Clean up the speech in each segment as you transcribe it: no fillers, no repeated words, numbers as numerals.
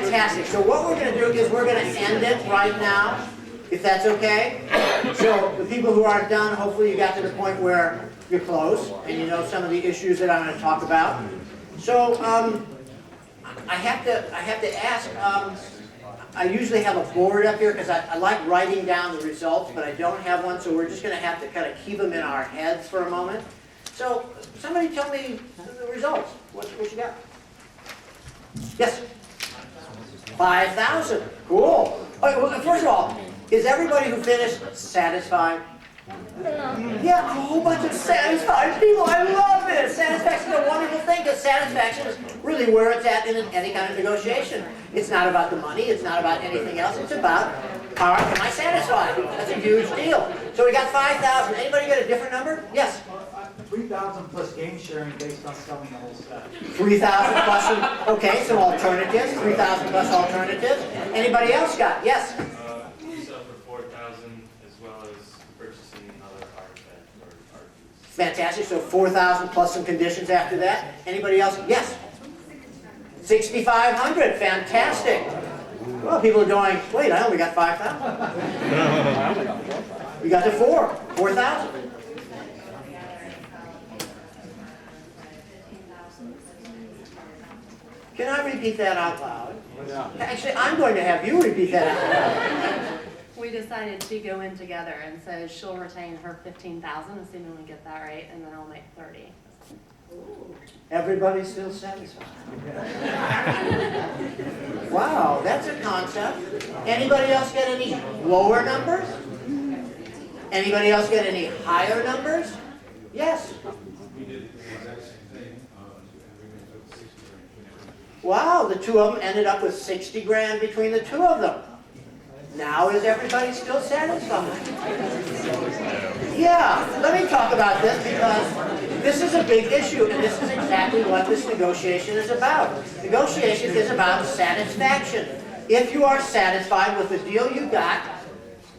Fantastic. So what we're going to do is we're going to end it right now, if that's okay. So the people who aren't done, hopefully you got to the point where you're close and you know some of the issues that I'm going to talk about. So I have to ask. I usually have a board up here because I like writing down the results, but I don't have one, so we're just going to have to kind of keep them in our heads for a moment. So somebody tell me the results. What you got? Yes? 5,000. Cool. Okay, well, first of all, is everybody who finished satisfied? Yeah, a whole bunch of satisfied people. I love this. Satisfaction is a wonderful thing because satisfaction is really where it's at in any kind of negotiation. It's not about the money. It's not about anything else. It's about, am I satisfied? That's a huge deal. So we got 5,000. Anybody got a different number? Yes? 3,000 plus game sharing based on selling the whole set. 3,000 plus some, okay, some alternatives. 3,000 plus alternatives. Anybody else got? Yes? We sell for 4,000 as well as purchasing other artifacts or art pieces. Fantastic. So 4,000 plus some conditions after that. Anybody else? Yes? 6,500. Fantastic. Well, people are going, wait, I only got 5,000. We got to 4,000. Can I repeat that out loud? Actually, I'm going to have you repeat that out loud. We decided to go in together, and so she'll retain her 15,000, assuming we get that right, and then I'll make 30. Everybody's still satisfied. Wow, that's a concept. Anybody else get any lower numbers? Anybody else get any higher numbers? Yes. Wow, the two of them ended up with 60 grand between the two of them. Now is everybody still satisfied? Yeah, let me talk about this because this is a big issue and this is exactly what this negotiation is about. Negotiation is about satisfaction. If you are satisfied with the deal you got,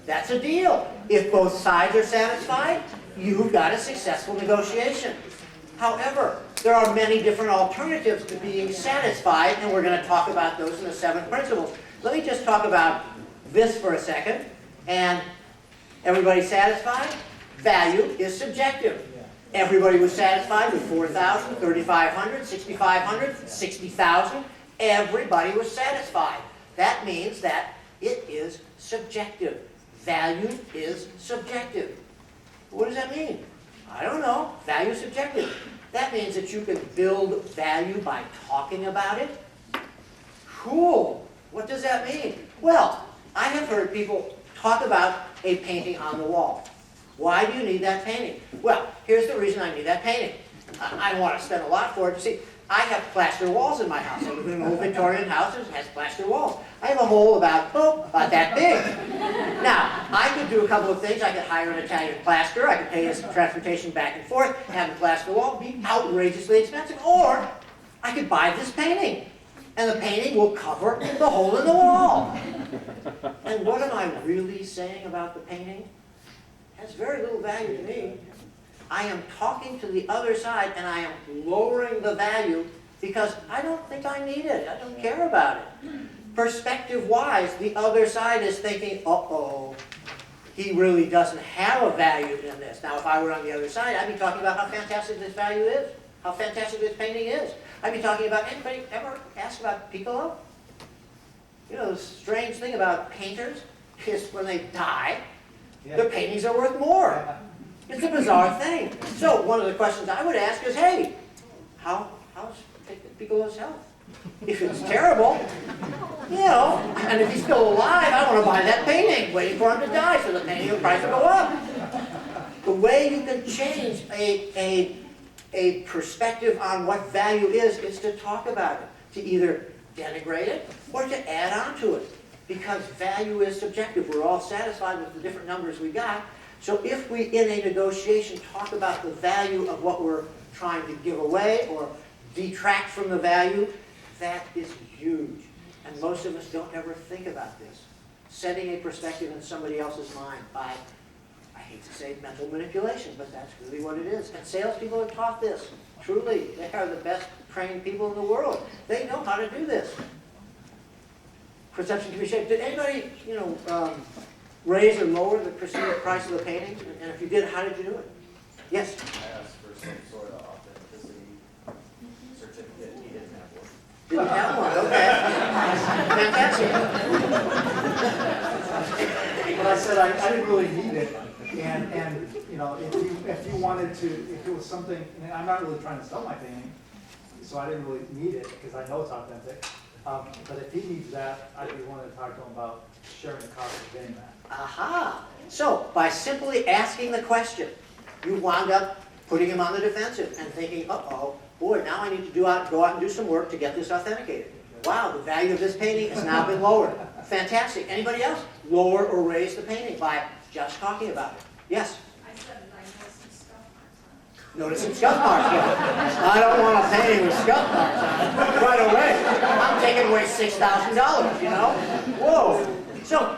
that's a deal. If both sides are satisfied, you've got a successful negotiation. However, there are many different alternatives to being satisfied, and we're going to talk about those in the 7 principles. Let me just talk about this for a second. And everybody satisfied? Value is subjective. Everybody was satisfied with 4,000, 3,500, 6,500, 60,000. Everybody was satisfied. That means that it is subjective. Value is subjective. What does that mean? I don't know. Value is subjective. That means that you can build value by talking about it. Cool. What does that mean? Well, I have heard people talk about a painting on the wall. Why do you need that painting? Well, here's the reason I need that painting. I don't want to spend a lot for it. You see, I have plaster walls in my house. I live in an old Victorian house that has plaster walls. I have a hole about that big. Now, I could do a couple of things. I could hire an Italian plasterer. I could pay his transportation back and forth, have a plaster wall, be outrageously expensive. Or I could buy this painting, and the painting will cover the hole in the wall. And what am I really saying about the painting? It has very little value to me. I am talking to the other side, and I am lowering the value because I don't think I need it. I don't care about it. Perspective-wise, the other side is thinking, uh-oh, he really doesn't have a value in this. Now, if I were on the other side, I'd be talking about how fantastic this value is, how fantastic this painting is. I'd be talking about, anybody ever ask about Piccolo? You know, the strange thing about painters is when they die, their paintings are worth more. It's a bizarre thing. So one of the questions I would ask is, hey, how's Piccolo's health? If it's terrible, you know, and if he's still alive, I want to buy that painting, waiting for him to die so the painting price will go up. The way you can change a perspective on what value is to talk about it, to either denigrate it or to add on to it. Because value is subjective. We're all satisfied with the different numbers we got. So if we, in a negotiation, talk about the value of what we're trying to give away or detract from the value, that is huge. And most of us don't ever think about this. Setting a perspective in somebody else's mind by, I hate to say mental manipulation, but that's really what it is. And salespeople are taught this. Truly, they are the best trained people in the world. They know how to do this. Perception can be shaped. Did anybody, raise or lower the perceived price of the painting? And if you did, how did you do it? Yes? I asked for some sort of authenticity certificate, he didn't have one. Didn't have one, okay. Fantastic. But I said I didn't really need it, and if you wanted to, if it was something, and I'm not really trying to sell my painting, so I didn't really need it because I know it's authentic. But if he needs that, I'd be willing to talk to him about sharing the cost of getting that. Aha. So, by simply asking the question, you wound up putting him on the defensive and thinking, uh-oh, boy, now I need to go out and do some work to get this authenticated. Wow, the value of this painting has now been lowered. Fantastic. Anybody else? Lower or raise the painting by just talking about it. Yes? I said that I noticed some scuff marks on it. Notice some scuff marks. Yeah. I don't want a painting with scuff marks on it right away. I'm taking away $6,000, Whoa. So,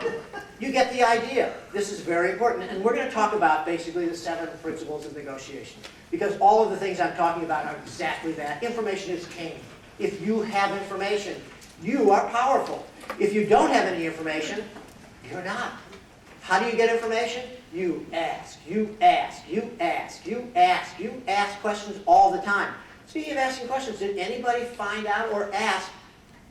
you get the idea. This is very important. And we're going to talk about basically the 7 principles of negotiation. Because all of the things I'm talking about are exactly that. Information is king. If you have information, you are powerful. If you don't have any information, you're not. How do you get information? You ask, you ask, you ask, you ask, you ask questions all the time. Speaking of asking questions, did anybody find out or ask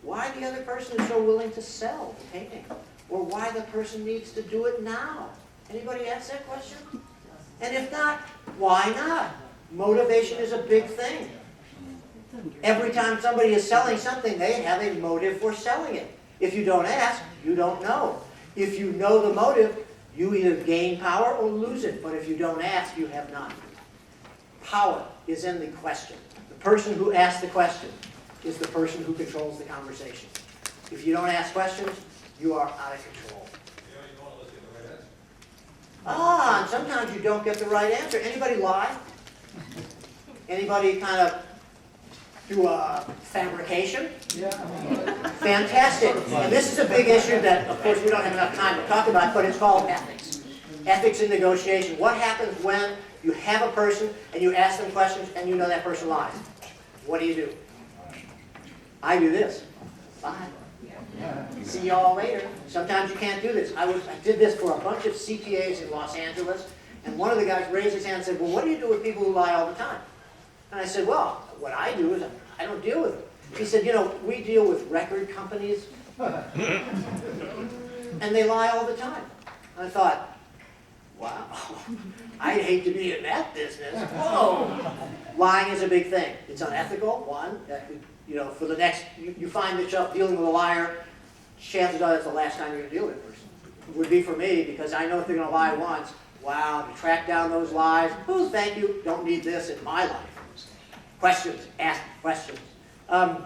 why the other person is so willing to sell the painting? Or why the person needs to do it now? Anybody ask that question? And if not, why not? Motivation is a big thing. Every time somebody is selling something, they have a motive for selling it. If you don't ask, you don't know. If you know the motive, you either gain power or lose it. But if you don't ask, you have none. Power is in the question. The person who asks the question is the person who controls the conversation. If you don't ask questions, you are out of control. And sometimes you don't get the right answer. Anybody lie? Anybody kind of do a fabrication? Yeah. Fantastic. And this is a big issue that, of course, we don't have enough time to talk about, but it's called ethics. Ethics in negotiation. What happens when you have a person and you ask them questions and you know that person lies? What do? I do this. Bye. See y'all later. Sometimes you can't do this. I did this for a bunch of CPAs in Los Angeles, and one of the guys raised his hand and said, well, what do you do with people who lie all the time? And I said, well, what I do is I don't deal with them. He said, we deal with record companies, and they lie all the time. And I thought, wow, I'd hate to be in that business. Whoa! Lying is a big thing. It's unethical, one. For the next, you find yourself dealing with a liar, chances are that's the last time you're going to deal with that person. It would be for me, because I know if they're going to lie once, wow, to track down those lies, oh, thank you, don't need this in my life. Questions, ask questions. The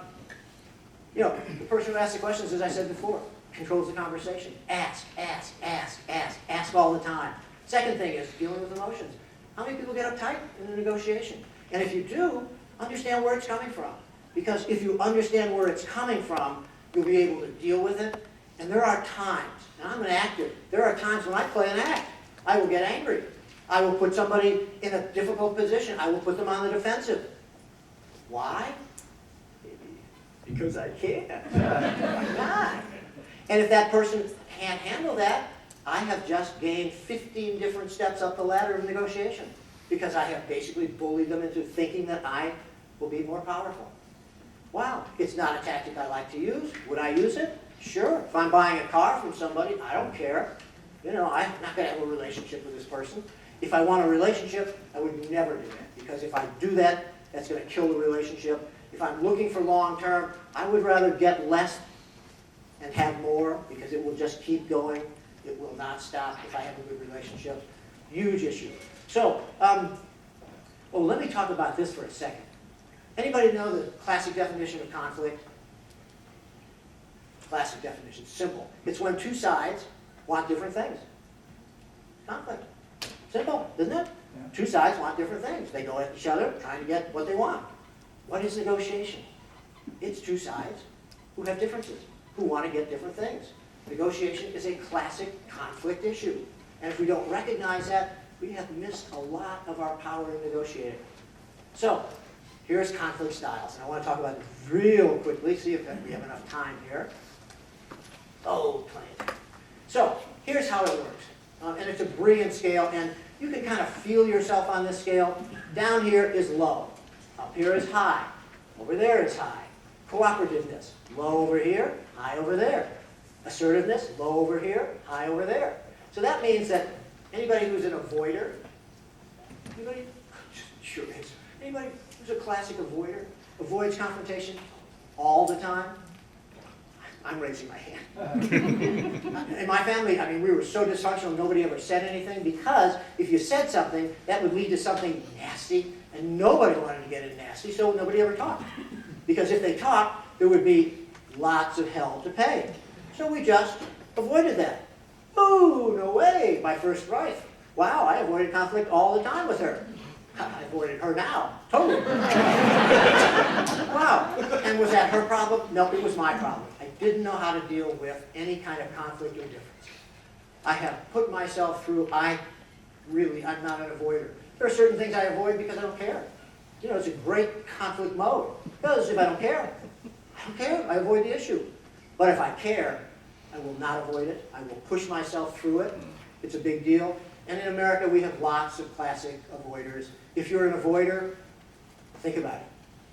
person who asks the questions, as I said before, controls the conversation. Ask all the time. Second thing is dealing with emotions. How many people get uptight in a negotiation? And if you do, understand where it's coming from. Because if you understand where it's coming from, you'll be able to deal with it. And there are times, and I'm an actor, there are times when I play an act. I will get angry. I will put somebody in a difficult position. I will put them on the defensive. Why? Because I can. Why not? And if that person can't handle that, I have just gained 15 different steps up the ladder of negotiation. Because I have basically bullied them into thinking that I will be more powerful. Wow, it's not a tactic I like to use. Would I use it? Sure. If I'm buying a car from somebody, I don't care. I'm not going to have a relationship with this person. If I want a relationship, I would never do that. Because if I do that, that's going to kill the relationship. If I'm looking for long term, I would rather get less and have more, because it will just keep going. It will not stop if I have a good relationship. Huge issue. So, let me talk about this for a second. Anybody know the classic definition of conflict? Classic definition, simple. It's when two sides want different things. Conflict. Simple, isn't it? Yeah. Two sides want different things. They go at each other trying to get what they want. What is negotiation? It's two sides who have differences, who want to get different things. Negotiation is a classic conflict issue. And if we don't recognize that, we have missed a lot of our power in negotiating. So, here's conflict styles. And I want to talk about it real quickly, see if we have enough time here. So, here's how it works. And it's a brilliant scale, and you can kind of feel yourself on this scale. Down here is low. Up here is high. Over there is high. Cooperativeness, low over here, high over there. Assertiveness, low over here, high over there. So that means that anybody who's an avoider, anybody? Sure is. Anybody who's a classic avoider, avoids confrontation all the time? I'm raising my hand. In my family, I mean, we were so dysfunctional, nobody ever said anything, because if you said something, that would lead to something nasty, and nobody wanted to get it nasty, so nobody ever talked. Because if they talked, there would be lots of hell to pay. So we just avoided that. Oh, no way, my first wife. Wow, I avoided conflict all the time with her. I avoided her now, totally. Wow, and was that her problem? No, it was my problem. I didn't know how to deal with any kind of conflict or difference. I have put myself through, I'm not an avoider. There are certain things I avoid because I don't care. You know, it's a great conflict mode. Because if I don't care, I avoid the issue. But if I care, I will not avoid it. I will push myself through it. It's a big deal. And in America, we have lots of classic avoiders. If you're an avoider, think about it.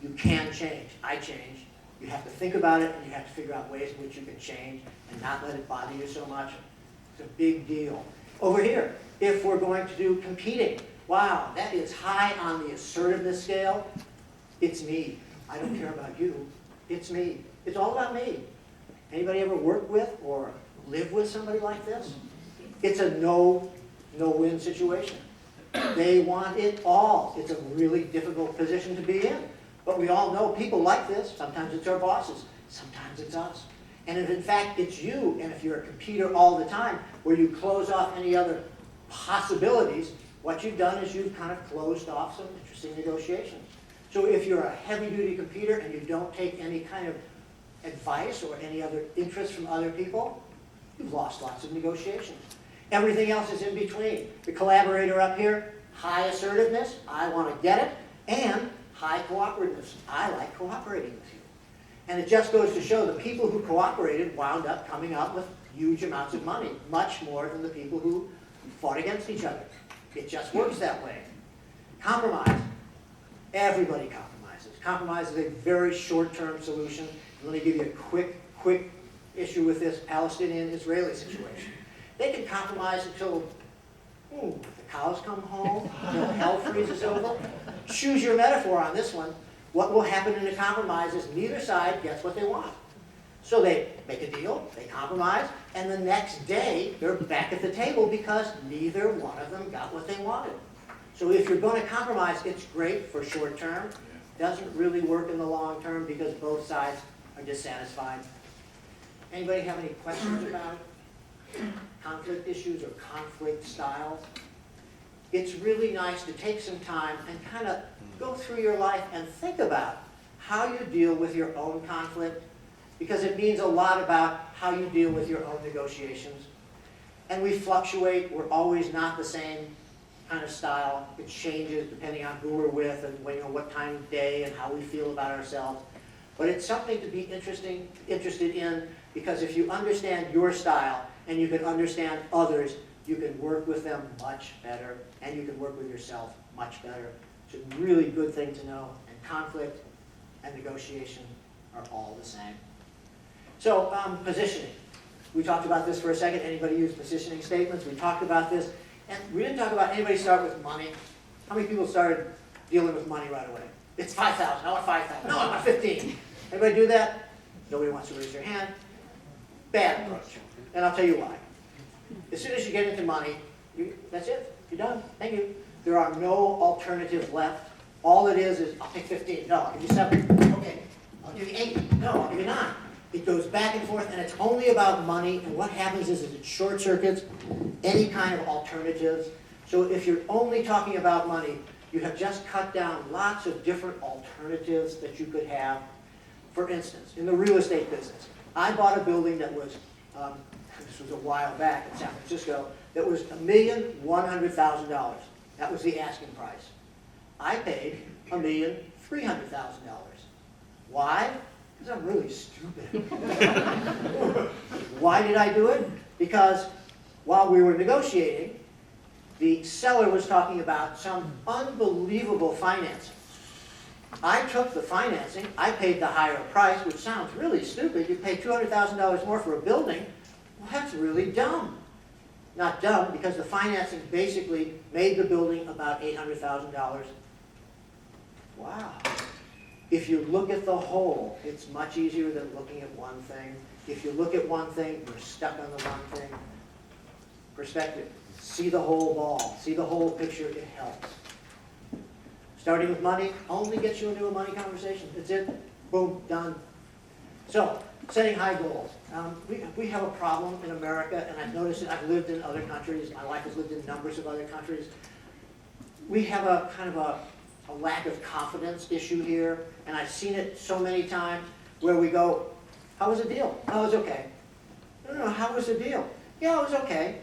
You can change. I change. You have to think about it, and you have to figure out ways in which you can change and not let it bother you so much. It's a big deal. Over here, if we're going to do competing, wow, that is high on the assertiveness scale. It's me. I don't care about you. It's me. It's all about me. Anybody ever work with or live with somebody like this? It's a no-win situation. They want it all. It's a really difficult position to be in. But we all know people like this. Sometimes it's our bosses. Sometimes it's us. And if in fact it's you, and if you're a competitor all the time, where you close off any other possibilities, what you've done is you've kind of closed off some interesting negotiations. So if you're a heavy-duty competitor and you don't take any kind of advice or any other interest from other people, you've lost lots of negotiations. Everything else is in between. The collaborator up here, high assertiveness, I want to get it, and high cooperativeness. I like cooperating with you. And it just goes to show the people who cooperated wound up coming out with huge amounts of money, much more than the people who fought against each other. It just works that way. Compromise. Everybody compromises. Compromise is a very short-term solution. Let me give you a quick issue with this Palestinian-Israeli situation. They can compromise until the cows come home, until hell freezes over. Choose your metaphor on this one. What will happen in a compromise is neither side gets what they want. So they make a deal, they compromise, and the next day they're back at the table because neither one of them got what they wanted. So if you're going to compromise, it's great for short term. Doesn't really work in the long term because both sides are dissatisfied. Anybody have any questions about conflict issues or conflict styles? It's really nice to take some time and kind of go through your life and think about how you deal with your own conflict, because it means a lot about how you deal with your own negotiations. And we fluctuate. We're always not the same kind of style. It changes depending on who we're with and what time of day and how we feel about ourselves. But it's something to be interested in, because if you understand your style and you can understand others, you can work with them much better, and you can work with yourself much better. It's a really good thing to know, and conflict and negotiation are all the same. So, positioning. We talked about this for a second. Anybody use positioning statements? We talked about this. And we didn't talk about anybody start with money. How many people started dealing with money right away? It's 5,000. I want 5,000. No, I want 15. Anybody do that? Nobody wants to raise their hand. Bad approach. And I'll tell you why. As soon as you get into money, that's it. You're done. Thank you. There are no alternatives left. All it is I'll take 15. No, I'll give you 7. Okay. I'll give you 8. No, I'll give you 9. It goes back and forth, and it's only about money. And what happens is it short circuits any kind of alternatives. So if you're only talking about money, you have just cut down lots of different alternatives that you could have. For instance, in the real estate business, I bought a building that was, this was a while back in San Francisco, that was $1,100,000. That was the asking price. I paid $1,300,000. Why? Because I'm really stupid. Why did I do it? Because while we were negotiating, the seller was talking about some unbelievable financing. I took the financing, I paid the higher price, which sounds really stupid. You pay $200,000 more for a building. Well, that's really dumb. Not dumb, because the financing basically made the building about $800,000. Wow. If you look at the whole, it's much easier than looking at one thing. If you look at one thing, you're stuck on the one thing. Perspective. See the whole ball. See the whole picture. It helps. Starting with money only gets you into a money conversation. That's it. Boom, done. So, setting high goals. We have a problem in America, and I've noticed it. I've lived in other countries. My wife has lived in numbers of other countries. We have a kind of a lack of confidence issue here, and I've seen it so many times where we go, how was the deal? Oh, it was okay. No, how was the deal? Yeah, it was okay.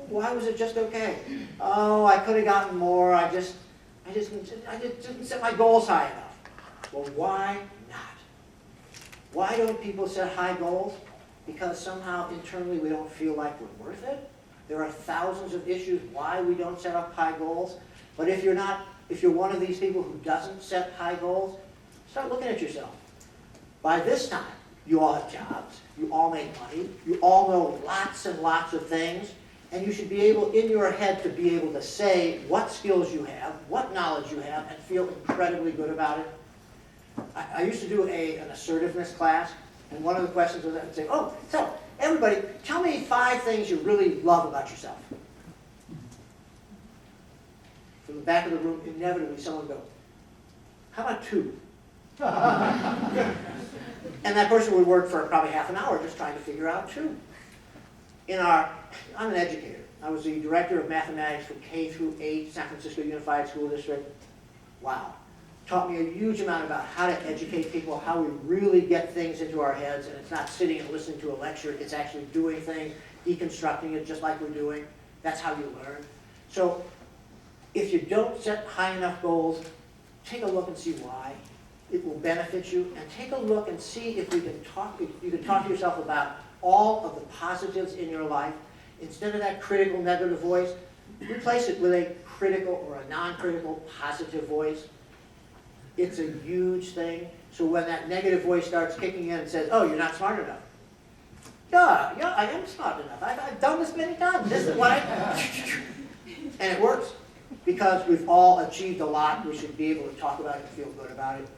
Why was it just okay? Oh, I could have gotten more. I just didn't set my goals high enough. Well, why not? Why don't people set high goals? Because somehow internally we don't feel like we're worth it. There are thousands of issues why we don't set up high goals. But if you're one of these people who doesn't set high goals, start looking at yourself. By this time, you all have jobs, you all make money, you all know lots and lots of things, and you should be able, in your head, to be able to say what skills you have, what knowledge you have, and feel incredibly good about it. I used to do an assertiveness class, and one of the questions was I would say, oh, so everybody, tell me 5 things you really love about yourself. From the back of the room, inevitably someone would go, how about 2? And that person would work for probably half an hour just trying to figure out 2. I'm an educator. I was the director of mathematics for K through 8, San Francisco Unified School District. Wow. Taught me a huge amount about how to educate people, how we really get things into our heads, and it's not sitting and listening to a lecture, it's actually doing things, deconstructing it just like we're doing. That's how you learn. So if you don't set high enough goals, take a look and see why. It will benefit you, and take a look and see if you can talk to yourself about all of the positives in your life. Instead of that critical negative voice, replace it with a critical or a non-critical positive voice. It's a huge thing. So when that negative voice starts kicking in and says, oh, you're not smart enough. Yeah, I am smart enough. I've done this many times. This is what and it works. Because we've all achieved a lot, we should be able to talk about it and feel good about it.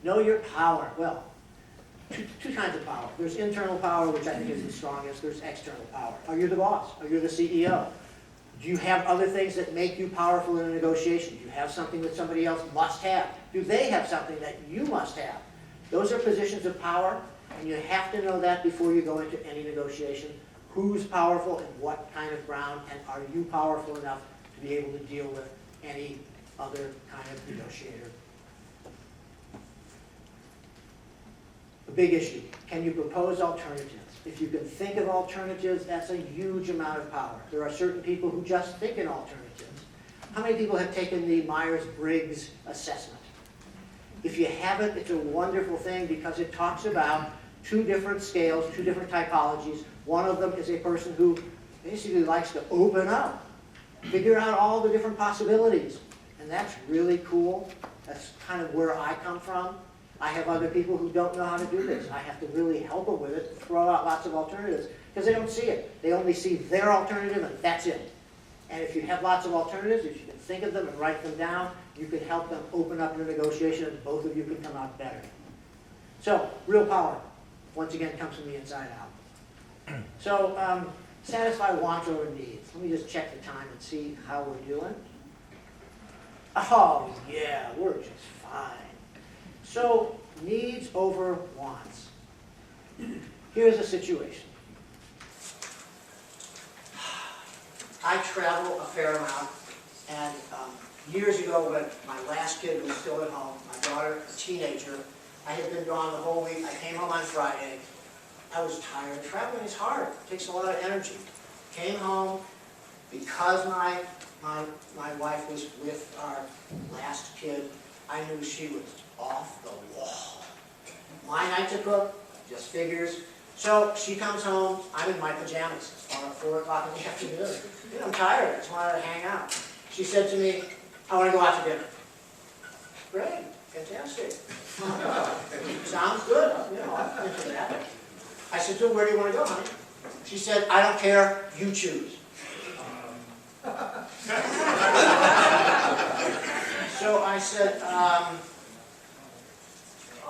Know your power. Well, two kinds of power. There's internal power, which I think is the strongest. There's external power. Are you the boss? Are you the CEO? Do you have other things that make you powerful in a negotiation? Do you have something that somebody else must have? Do they have something that you must have? Those are positions of power, and you have to know that before you go into any negotiation. Who's powerful and what kind of ground, and are you powerful enough to be able to deal with any other kind of negotiator? A big issue. Can you propose alternatives? If you can think of alternatives, that's a huge amount of power. There are certain people who just think in alternatives. How many people have taken the Myers-Briggs assessment? If you haven't, it's a wonderful thing because it talks about 2 different scales, 2 different typologies. One of them is a person who basically likes to open up, figure out all the different possibilities. And that's really cool. That's kind of where I come from. I have other people who don't know how to do this. I have to really help them with it, throw out lots of alternatives, because they don't see it. They only see their alternative, and that's it. And if you have lots of alternatives, if you can think of them and write them down, you can help them open up your negotiation, and both of you can come out better. So, real power, once again, comes from the inside out. So, satisfy wants over needs. Let me just check the time and see how we're doing. Oh, yeah, we're just fine. So, needs over wants. Here's a situation. I travel a fair amount, and years ago when my last kid was still at home, my daughter, a teenager, I had been gone the whole week. I came home on Friday. I was tired. Traveling is hard. It takes a lot of energy. Came home because my wife was with our last kid. I knew she was off the wall. My night to cook, just figures. So she comes home, I'm in my pajamas, it's 4 o'clock in the afternoon. I'm tired, I just wanted to hang out. She said to me, I want to go out to dinner. Great, fantastic. Sounds good, I'm into that. I said to her, where do you want to go, honey? She said, I don't care, you choose. So I said,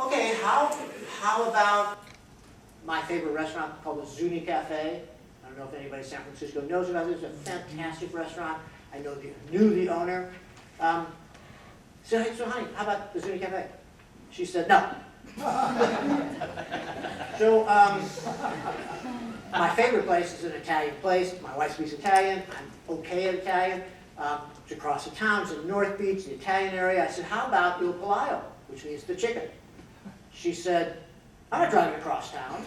okay, how about my favorite restaurant called the Zuni Cafe? I don't know if anybody in San Francisco knows about this. It's a fantastic restaurant. I knew the owner. So honey, how about the Zuni Cafe? She said, no. So my favorite place is an Italian place. My wife speaks Italian. I'm okay at Italian. It's across the town. It's in North Beach, the Italian area. I said, how about Il Palaio, which means the chicken? She said, I'm not driving across town.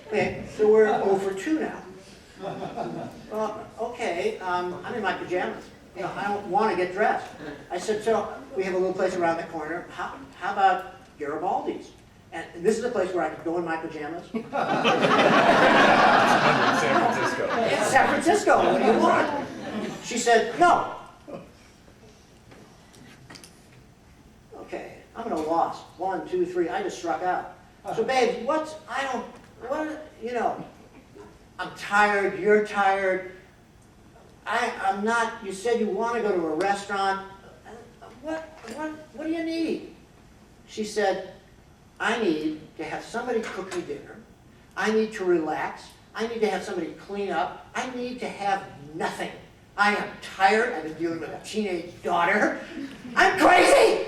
Okay, so we're over 2 now. Well, okay, I'm in my pajamas. I don't want to get dressed. I said, so we have a little place around the corner. How about Garibaldi's? And this is a place where I could go in my pajamas. San Francisco. It's San Francisco, what do you want? She said, no. Okay, I'm at a loss. 1, 2, 3, I just struck out. So babe, I'm tired, you're tired. I'm not, you said you want to go to a restaurant. What do you need? She said, I need to have somebody cook me dinner. I need to relax. I need to have somebody clean up. I need to have nothing. I am tired. I've been dealing with a teenage daughter. I'm crazy!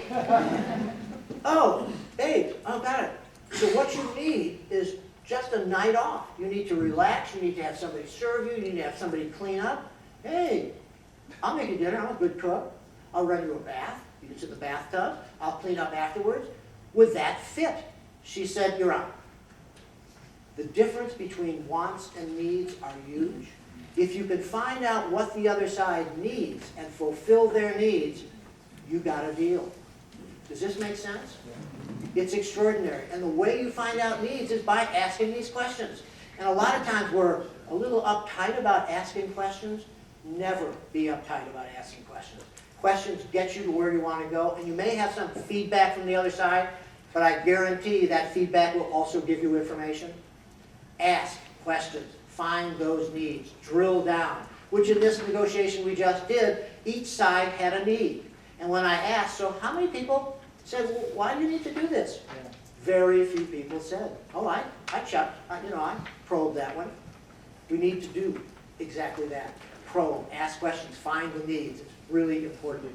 Oh, babe, got it. So what you need is just a night off. You need to relax. You need to have somebody serve you. You need to have somebody clean up. Hey, I'll make you dinner. I'm a good cook. I'll run you a bath. You can sit in the bathtub. I'll clean up afterwards. Would that fit? She said, you're out. The difference between wants and needs are huge. If you can find out what the other side needs and fulfill their needs, you got a deal. Does this make sense? It's extraordinary. And the way you find out needs is by asking these questions. And a lot of times we're a little uptight about asking questions. Never be uptight about asking questions. Questions get you to where you want to go, and you may have some feedback from the other side, but I guarantee that feedback will also give you information. Ask questions. Find those needs. Drill down. Which in this negotiation we just did, each side had a need. And when I asked, so how many people said, well, why do you need to do this? Yeah. Very few people said, oh, I checked. I probed that one. We need to do exactly that. Probe, ask questions, find the needs. It's really important.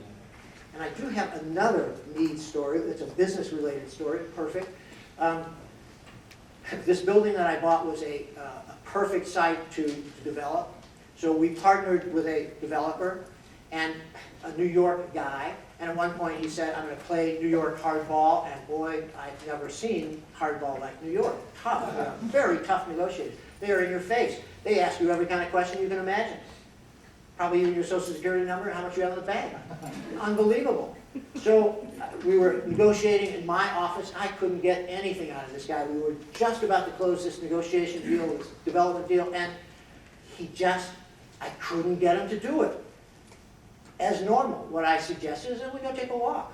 And I do have another needs story. It's a business-related story. Perfect. This building that I bought was a perfect site to develop. So we partnered with a developer and a New York guy. And at one point he said, I'm going to play New York hardball. And boy, I've never seen hardball like New York. Tough, very tough negotiators. They are in your face. They ask you every kind of question you can imagine. Probably even your social security number and how much you have in the bank. Unbelievable. So we were negotiating in my office. I couldn't get anything out of this guy. We were just about to close this negotiation deal, this development deal, and I couldn't get him to do it. As normal, what I suggested is that we go take a walk.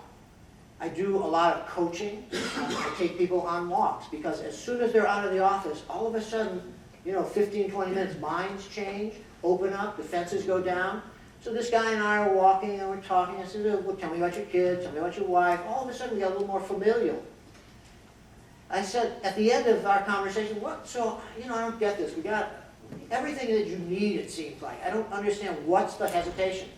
I do a lot of coaching. I take people on walks because as soon as they're out of the office, all of a sudden, 15, 20 minutes, minds change, open up, defenses go down. So this guy and I are walking and we're talking. I said, well, tell me about your kids, tell me about your wife. All of a sudden we got a little more familial. I said, at the end of our conversation, so, I don't get this. We got everything that you need, it seems like. I don't understand what's the hesitation.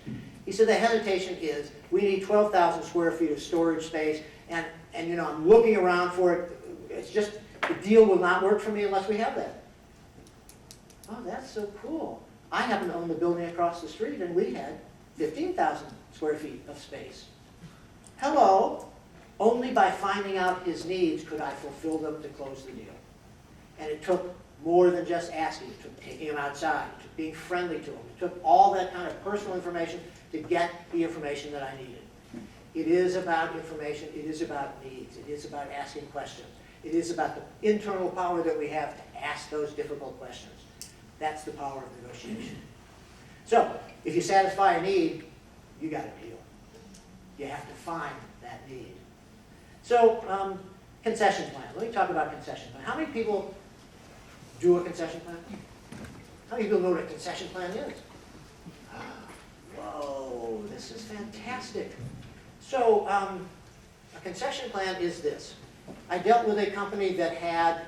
He said the hesitation is we need 12,000 square feet of storage space and I'm looking around for it. It's just, the deal will not work for me unless we have that. Oh, that's so cool. I happen to own the building across the street and we had 15,000 square feet of space. Hello. Only by finding out his needs could I fulfill them to close the deal. And it took more than just asking. It took taking him outside. It took being friendly to him. It took all that kind of personal information to get the information that I needed. It is about information. It is about needs. It is about asking questions. It is about the internal power that we have to ask those difficult questions. That's the power of negotiation. So, if you satisfy a need, you got a deal. You have to find that need. So, concession plan. Let me talk about concession plan. How many people do a concession plan? How many people know what a concession plan is? Whoa, this is fantastic. So, a concession plan is this. I dealt with a company that had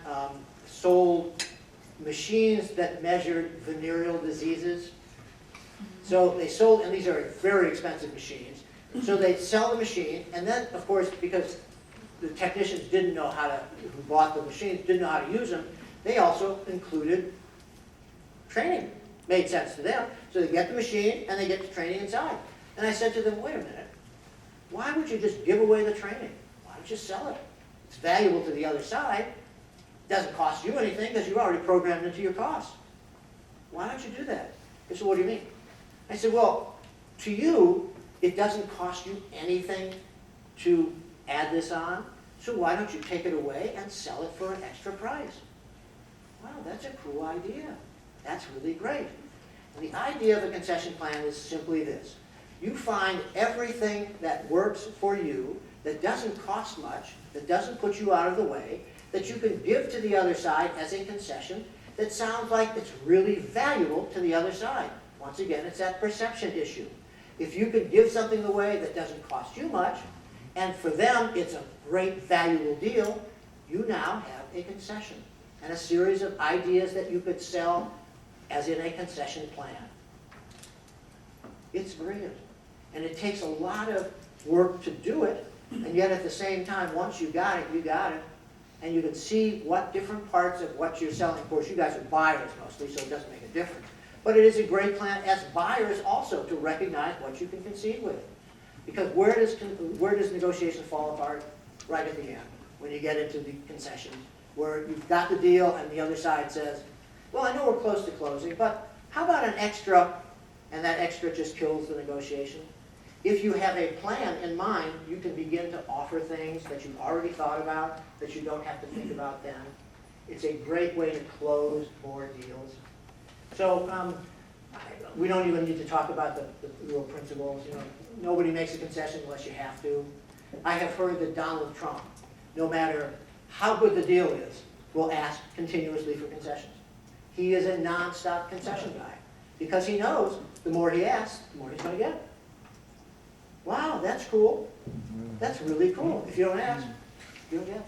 sold machines that measured venereal diseases. So they sold, and these are very expensive machines. So they'd sell the machine, and then, of course, because the technicians didn't know how to, who bought the machines, didn't know how to use them, they also included training. Made sense to them. So they get the machine, and they get the training inside. And I said to them, wait a minute, why would you just give away the training? Why don't you sell it? It's valuable to the other side. It doesn't cost you anything because you already programmed into your cost. Why don't you do that? They said, what do you mean? I said, well, to you, it doesn't cost you anything to add this on, so why don't you take it away and sell it for an extra price? Wow, that's a cool idea. That's really great. And the idea of a concession plan is simply this. You find everything that works for you, that doesn't cost much, that doesn't put you out of the way, that you can give to the other side as a concession, that sounds like it's really valuable to the other side. Once again, it's that perception issue. If you could give something away that doesn't cost you much, and for them it's a great valuable deal, you now have a concession and a series of ideas that you could sell as in a concession plan. It's brilliant. And it takes a lot of work to do it, and yet at the same time, once you got it, you got it. And you can see what different parts of what you're selling. Of course, you guys are buyers mostly, so it doesn't make a difference. But it is a great plan as buyers also to recognize what you can concede with. Because where does negotiation fall apart? Right at the end, when you get into the concessions, where you've got the deal and the other side says, well, I know we're close to closing, but how about an extra, and that extra just kills the negotiation? If you have a plan in mind, you can begin to offer things that you've already thought about, that you don't have to think about then. It's a great way to close more deals. So we don't even need to talk about the real principles. You know, nobody makes a concession unless you have to. I have heard that Donald Trump, no matter how good the deal is, will ask continuously for concessions. He is a non-stop concession guy because he knows the more he asks, the more he's going to get. Wow, that's cool. That's really cool. If you don't ask, you don't get.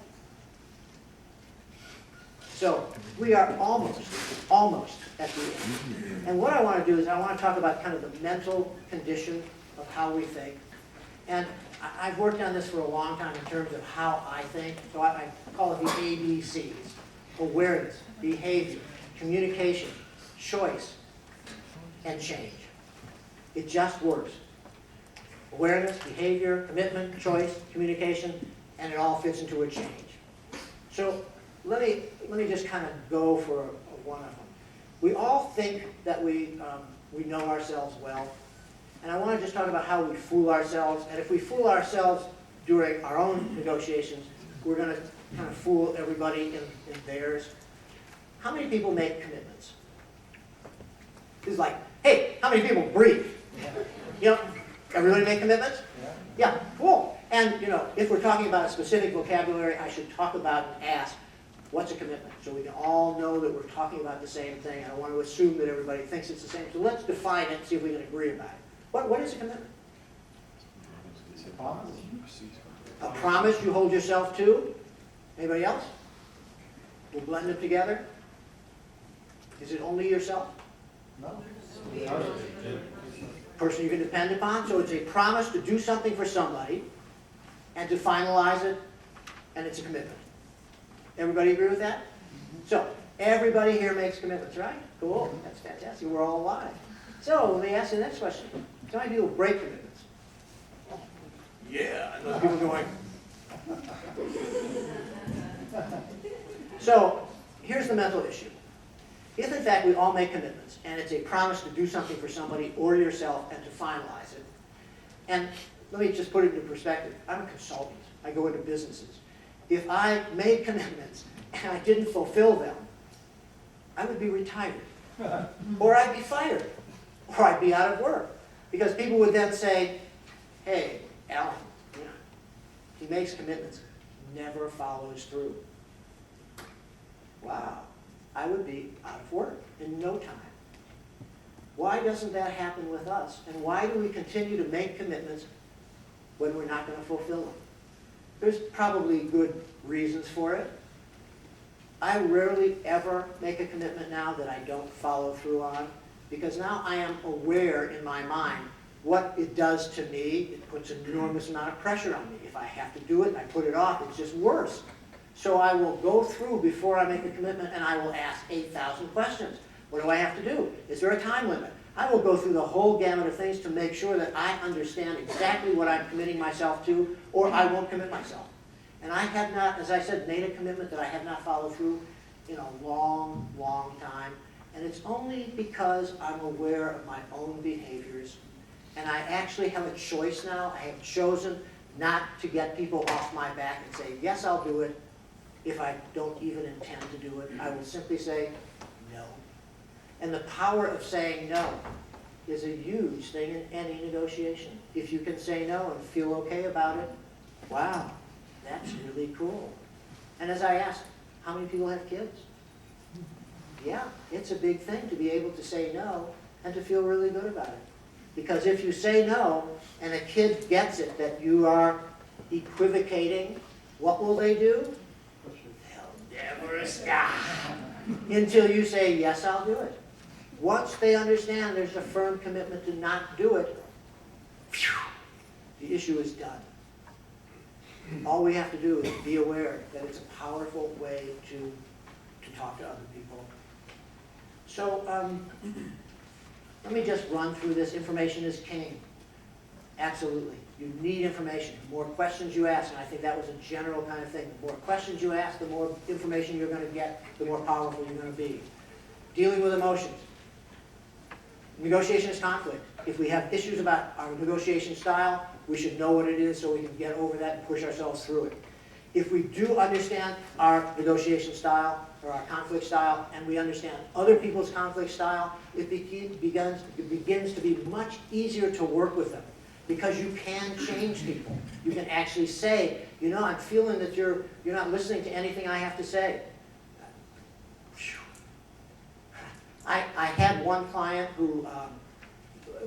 So we are almost at the end. And what I want to do is I want to talk about kind of the mental condition of how we think. And I've worked on this for a long time in terms of how I think. So I call it the ABCs. Awareness, behavior, communication, choice, and change. It just works. Awareness, behavior, commitment, choice, communication, and it all fits into a change. So let me just kind of go for one of them. We all think that we know ourselves well, and I want to just talk about how we fool ourselves. And if we fool ourselves during our own negotiations, we're going to kind of fool everybody in theirs. How many people make commitments? It's like, hey, how many people breathe? You know, everybody make commitments? Yeah, cool. And you know, if we're talking about a specific vocabulary, I should talk about and ask, what's a commitment? So we can all know that we're talking about the same thing. I don't want to assume that everybody thinks it's the same. So let's define it and see if we can agree about it. What is a commitment? It's a promise. A promise you hold yourself to? Anybody else? We'll blend them together. Is it only yourself? No. Person you can depend upon. So it's a promise to do something for somebody and to finalize it, and it's a commitment. Everybody agree with that? So everybody here makes commitments, right? Cool. That's fantastic. We're all alive. So let me ask you the next question. How many people break commitments? Yeah, I know people going. So here's the mental issue. If in fact we all make commitments, and it's a promise to do something for somebody or yourself and to finalize it, and let me just put it into perspective. I'm a consultant. I go into businesses. if I made commitments and I didn't fulfill them, I would be retired. Or I'd be fired. Or I'd be out of work. Because people would then say, hey, Alan, you know, he makes commitments, never follows through. Wow, I would be out of work in no time. Why doesn't that happen with us? And why do we continue to make commitments when we're not going to fulfill them? There's probably good reasons for it. I rarely ever make a commitment now that I don't follow through on, because now I am aware in my mind what it does to me. It puts an enormous amount of pressure on me. If I have to do it and I put it off, it's just worse. So I will go through before I make a commitment and I will ask 8,000 questions. What do I have to do? Is there a time limit? I will go through the whole gamut of things to make sure that I understand exactly what I'm committing myself to, or I won't commit myself. And I have not, as I said, made a commitment that I have not followed through in a long, long time. And it's only because I'm aware of my own behaviors. And I actually have a choice now. I have chosen not to get people off my back and say, yes, I'll do it. If I don't even intend to do it, I will simply say no. And the power of saying no is a huge thing in any negotiation. If you can say no and feel okay about it, wow, that's really cool. And as I asked, how many people have kids? Yeah, it's a big thing to be able to say no and to feel really good about it. Because if you say no and a kid gets it that you are equivocating, what will they do? They'll never stop until you say, yes, I'll do it. Once they understand there's a firm commitment to not do it, phew, the issue is done. All we have to do is be aware that it's a powerful way to talk to other people. So let me just run through this. Information is king. Absolutely. You need information. The more questions you ask, and I think that was a general kind of thing, the more questions you ask, the more information you're going to get, the more powerful you're going to be. Dealing with emotions. Negotiation is conflict. If we have issues about our negotiation style, we should know what it is so we can get over that and push ourselves through it. If we do understand our negotiation style or our conflict style, and we understand other people's conflict style, it begins to be much easier to work with them, because you can change people. You can actually say, you know, I'm feeling that you're not listening to anything I have to say. I had one client who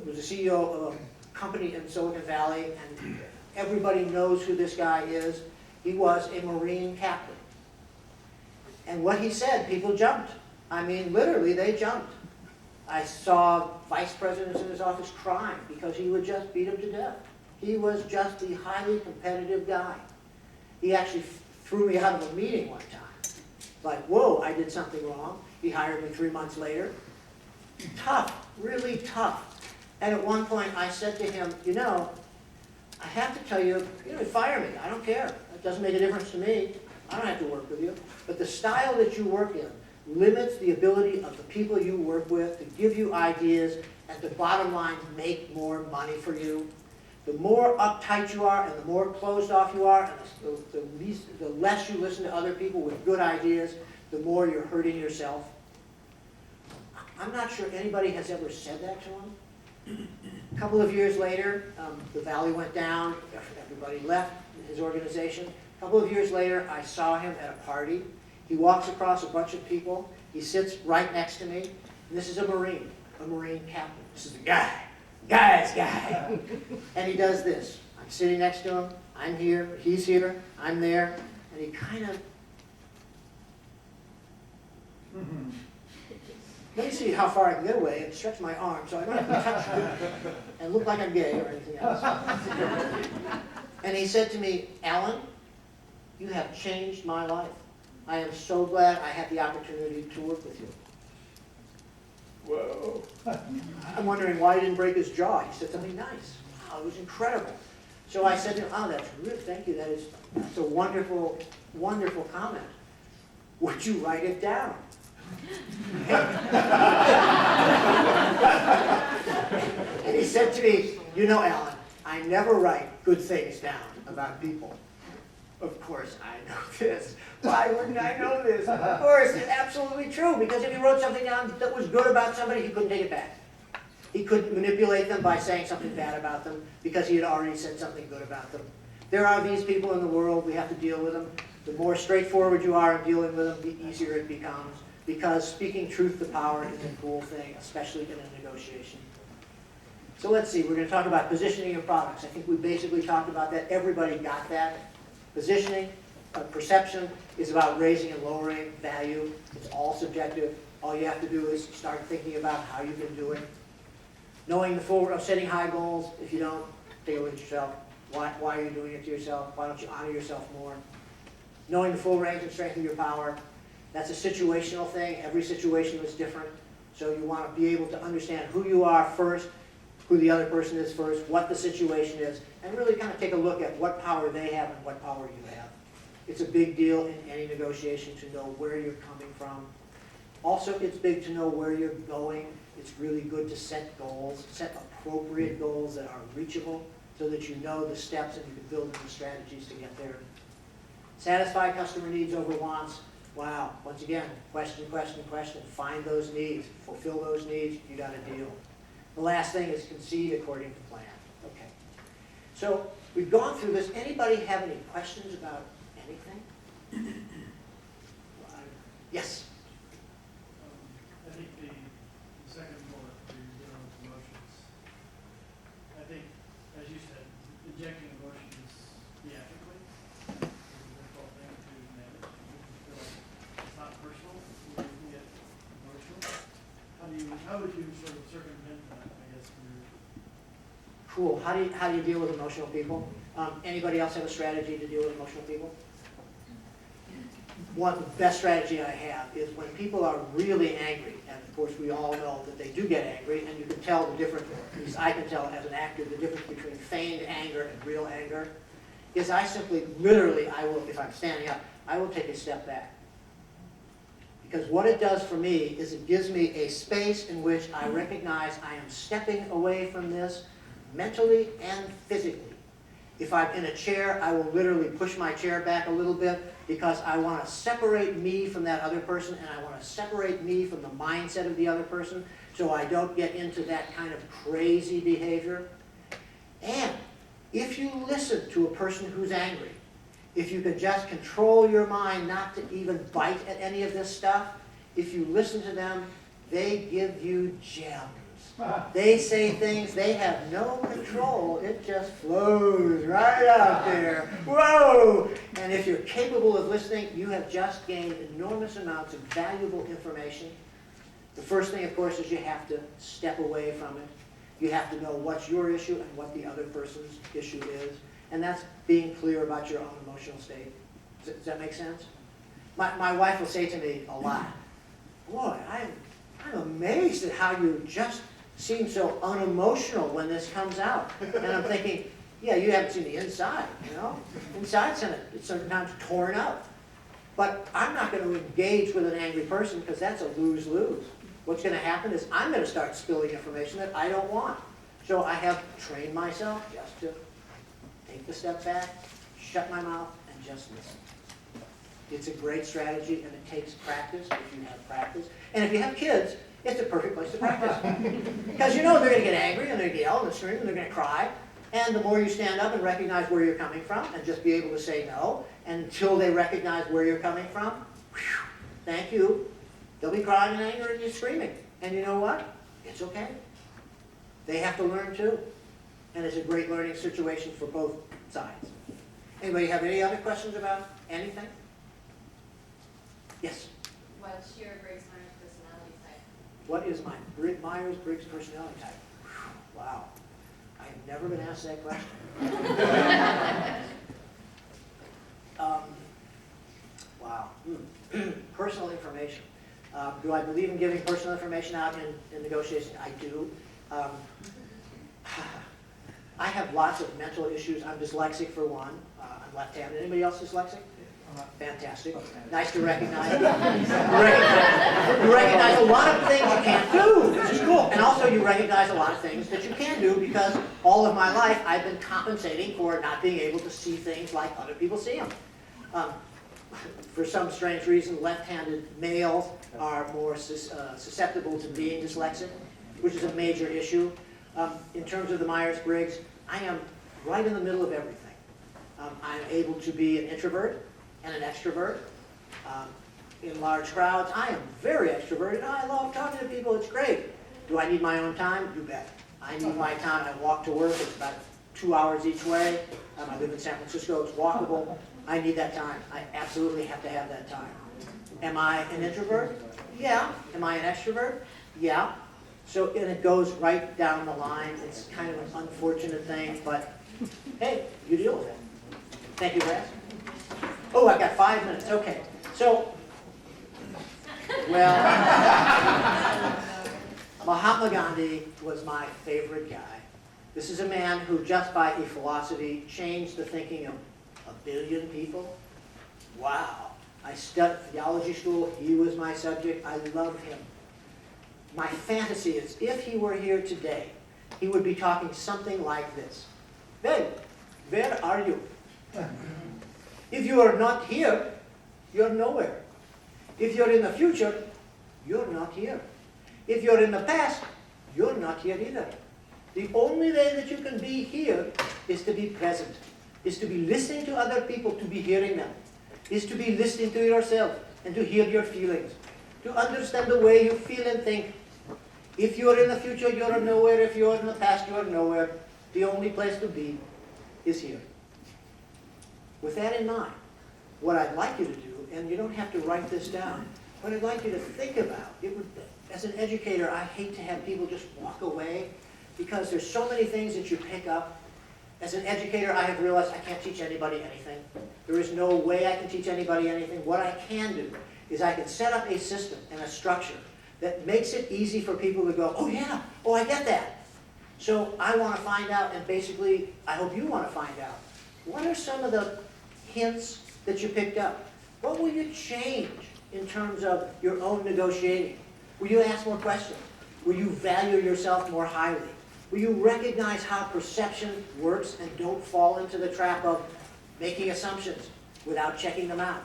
was the CEO of a company in Silicon Valley, and everybody knows who this guy is. He was a Marine captain. And what he said, people jumped. I mean, literally, they jumped. I saw vice presidents in his office crying because he would just beat them to death. He was just the highly competitive guy. He actually threw me out of a meeting one time. Like, whoa, I did something wrong. He hired me 3 months later. Tough, really tough. And at one point I said to him, you know, I have to tell you, fire me. I don't care. It doesn't make a difference to me. I don't have to work with you. But the style that you work in limits the ability of the people you work with to give you ideas and to, bottom line, make more money for you. The more uptight you are and the more closed off you are, and the less you listen to other people with good ideas, the more you're hurting yourself. I'm not sure anybody has ever said that to him. A couple of years later, the valley went down, everybody left his organization. A couple of years later, I saw him at a party. He walks across a bunch of people. He sits right next to me. And this is a Marine captain. This is the guy's guy. And he does this. I'm sitting next to him. I'm here. He's here. I'm there. And he kind of, let me see how far I can get away and stretch my arm so I don't have to touch you and look like I'm gay or anything else. And he said to me, Alan, you have changed my life. I am so glad I had the opportunity to work with you. Whoa. I'm wondering why he didn't break his jaw. He said something nice. Wow, it was incredible. So I said to him, oh, that's really, thank you. That's a wonderful, wonderful comment. Would you write it down? And he said to me, you know, Alan, I never write good things down about people. Of course I know this. Why wouldn't I know this? Of course, it's absolutely true, because if he wrote something down that was good about somebody, he couldn't take it back. He couldn't manipulate them by saying something bad about them, because he had already said something good about them. There are these people in the world, we have to deal with them. The more straightforward you are in dealing with them, the easier it becomes, because speaking truth to power is a cool thing, especially in a negotiation. So let's see, we're going to talk about positioning of products. I think we basically talked about that. Everybody got that. Positioning, perception is about raising and lowering value. It's all subjective. All you have to do is start thinking about how you've been doing. Knowing the full of setting high goals. If you don't, take a look at yourself. Why are you doing it to yourself? Why don't you honor yourself more? Knowing the full range and strength of your power. That's a situational thing. Every situation is different. So you want to be able to understand who you are first, who the other person is first, what the situation is, and really kind of take a look at what power they have and what power you have. It's a big deal in any negotiation to know where you're coming from. Also, it's big to know where you're going. It's really good to set goals, set appropriate goals that are reachable so that you know the steps and you can build in the strategies to get there. Satisfy customer needs over wants. Wow, once again, question, question, question. Find those needs, fulfill those needs, you got a deal. The last thing is concede according to plan. Okay. So we've gone through this. Anybody have any questions about anything? Yes? I think the second bullet, where you're dealing with emotions, I think, as you said, injecting emotions theatrically is a difficult thing to manage. You feel like it's not personal, you can get emotional. How would you sort of circumvent that, I guess, Cool. How do you deal with emotional people? Anybody else have a strategy to deal with emotional people? One best strategy I have is when people are really angry, and of course we all know that they do get angry, and you can tell the difference, at least I can tell as an actor, the difference between feigned anger and real anger, is I simply, literally, I will, if I'm standing up, I will take a step back. Because what it does for me is it gives me a space in which I recognize I am stepping away from this mentally and physically. If I'm in a chair, I will literally push my chair back a little bit because I want to separate me from that other person, and I want to separate me from the mindset of the other person so I don't get into that kind of crazy behavior. And if you listen to a person who's angry, if you could just control your mind not to even bite at any of this stuff, if you listen to them, they give you gems. They say things, they have no control. It just flows right out there. Whoa! And if you're capable of listening, you have just gained enormous amounts of valuable information. The first thing, of course, is you have to step away from it. You have to know what's your issue and what the other person's issue is. And that's being clear about your own emotional state. Does that make sense? My wife will say to me a lot, boy, I'm amazed at how you just seem so unemotional when this comes out. And I'm thinking, yeah, you haven't seen the inside, you know? Inside's sometimes torn up. But I'm not going to engage with an angry person because that's a lose-lose. What's going to happen is I'm going to start spilling information that I don't want. So I have trained myself just to take the step back, shut my mouth, and just listen. It's a great strategy, and it takes practice if you have practice. And if you have kids, it's a perfect place to practice. Because you know they're going to get angry, and they're going to yell, and scream, and they're going to cry. And the more you stand up and recognize where you're coming from, and just be able to say no, until they recognize where you're coming from, whew, thank you. They'll be crying in anger and you're screaming. And you know what? It's okay. They have to learn too. And it's a great learning situation for both sides. Anybody have any other questions about anything? Yes? What's your Briggs-Myers personality type? What is my Myers-Briggs personality type? Whew, wow. I have never been asked that question. Wow. Personal information. Do I believe in giving personal information out in negotiations? I do. I have lots of mental issues. I'm dyslexic for one. I'm left-handed. Anybody else dyslexic? Fantastic. Nice to recognize. You recognize a lot of things you can't do, which is cool. And also you recognize a lot of things that you can do because all of my life I've been compensating for not being able to see things like other people see them. For some strange reason, left-handed males are more susceptible to being dyslexic, which is a major issue. In terms of the Myers-Briggs, I am right in the middle of everything. I'm able to be an introvert and an extrovert. In large crowds, I am very extroverted. I love talking to people. It's great. Do I need my own time? You bet. I need my time. I walk to work. It's about 2 hours each way. I live in San Francisco. It's walkable. I need that time. I absolutely have to have that time. Am I an introvert? Yeah. Am I an extrovert? Yeah. So, and it goes right down the line. It's kind of an unfortunate thing, but hey, you deal with it. Thank you for asking. Oh, I've got 5 minutes. Okay. So, well, Mahatma Gandhi was my favorite guy. This is a man who, just by a philosophy, changed the thinking of 1 billion people. Wow. I studied theology school. He was my subject. I love him. My fantasy is, if he were here today, he would be talking something like this. Well, where are you? If you are not here, you're nowhere. If you're in the future, you're not here. If you're in the past, you're not here either. The only way that you can be here is to be present, is to be listening to other people, to be hearing them, is to be listening to yourself and to hear your feelings, to understand the way you feel and think. If you're in the future, you're nowhere. If you're in the past, you're nowhere. The only place to be is here. With that in mind, what I'd like you to do, and you don't have to write this down, what I'd like you to think about, as an educator, I hate to have people just walk away because there's so many things that you pick up. As an educator, I have realized I can't teach anybody anything. There is no way I can teach anybody anything. What I can do is I can set up a system and a structure that makes it easy for people to go, oh yeah, oh I get that. So I want to find out, and basically I hope you want to find out, what are some of the hints that you picked up? What will you change in terms of your own negotiating? Will you ask more questions? Will you value yourself more highly? Will you recognize how perception works and don't fall into the trap of making assumptions without checking them out?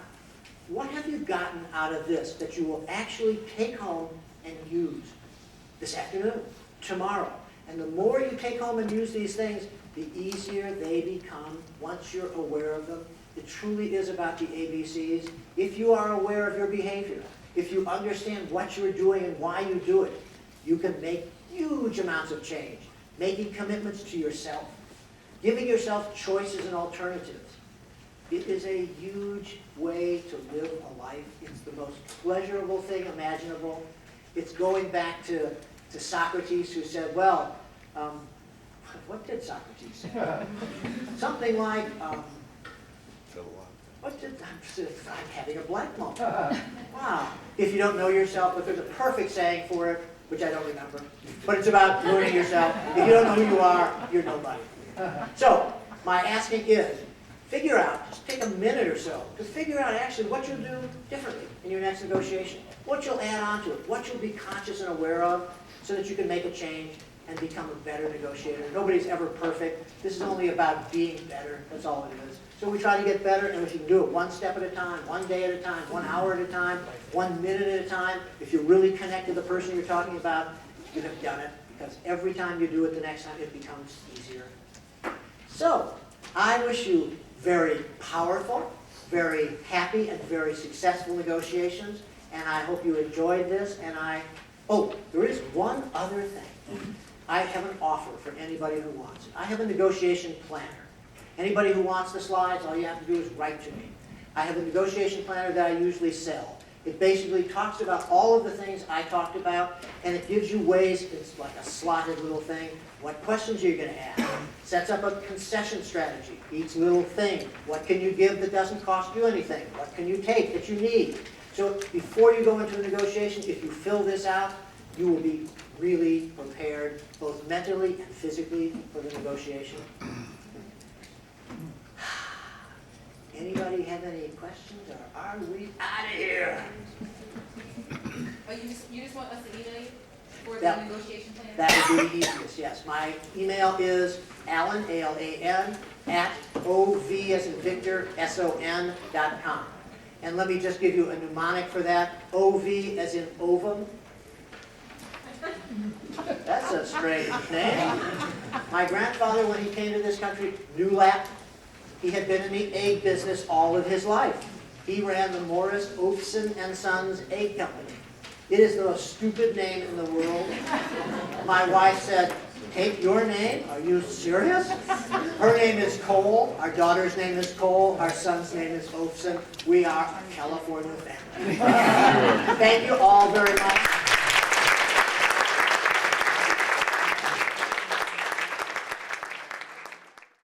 What have you gotten out of this that you will actually take home and use this afternoon, tomorrow? And the more you take home and use these things, the easier they become once you're aware of them. It truly is about the ABCs. If you are aware of your behavior, if you understand what you're doing and why you do it, you can make huge amounts of change. Making commitments to yourself, giving yourself choices and alternatives. It is a huge way to live a life. It's the most pleasurable thing imaginable. It's going back to Socrates, who said, well, what did Socrates say? Something like, I'm having a blank moment. Wow. If you don't know yourself, but there's a perfect saying for it, which I don't remember. But it's about learning yourself. If you don't know who you are, you're nobody. So, my asking is, figure out, just take a minute or so, to figure out actually what you'll do differently in your next negotiation. What you'll add on to it. What you'll be conscious and aware of so that you can make a change and become a better negotiator. Nobody's ever perfect. This is only about being better. That's all it is. So we try to get better, and if you can do it one step at a time, 1 day at a time, 1 hour at a time, 1 minute at a time, if you really connect to the person you're talking about, you have done it, because every time you do it the next time, it becomes easier. So, I wish you very powerful, very happy, and very successful negotiations, and I hope you enjoyed this, and there is one other thing. I have an offer for anybody who wants it. I have a negotiation planner. Anybody who wants the slides, all you have to do is write to me. I have a negotiation planner that I usually sell. It basically talks about all of the things I talked about, and it gives you ways, it's like a slotted little thing, what questions you're going to ask. Sets up a concession strategy, each little thing. What can you give that doesn't cost you anything? What can you take that you need? So before you go into a negotiation, if you fill this out, you will be really prepared, both mentally and physically, for the negotiation. Anybody have any questions, or are we out of here? Oh, you just want us to email you for the That- negotiation plan? That would be the easiest, yes. My email is Alan, A-L-A-N, at OV as in Victor, SON.com. And let me just give you a mnemonic for that. OV as in ovum. That's a strange name. My grandfather, when he came to this country, knew Latin. He had been in the egg business all of his life. He ran the Morris, Ovson and Sons Egg Company. It is the most stupid name in the world. My wife said, "Take your name? Are you serious?" Her name is Cole. Our daughter's name is Cole. Our son's name is Ovson. We are a California family. Thank you all very much.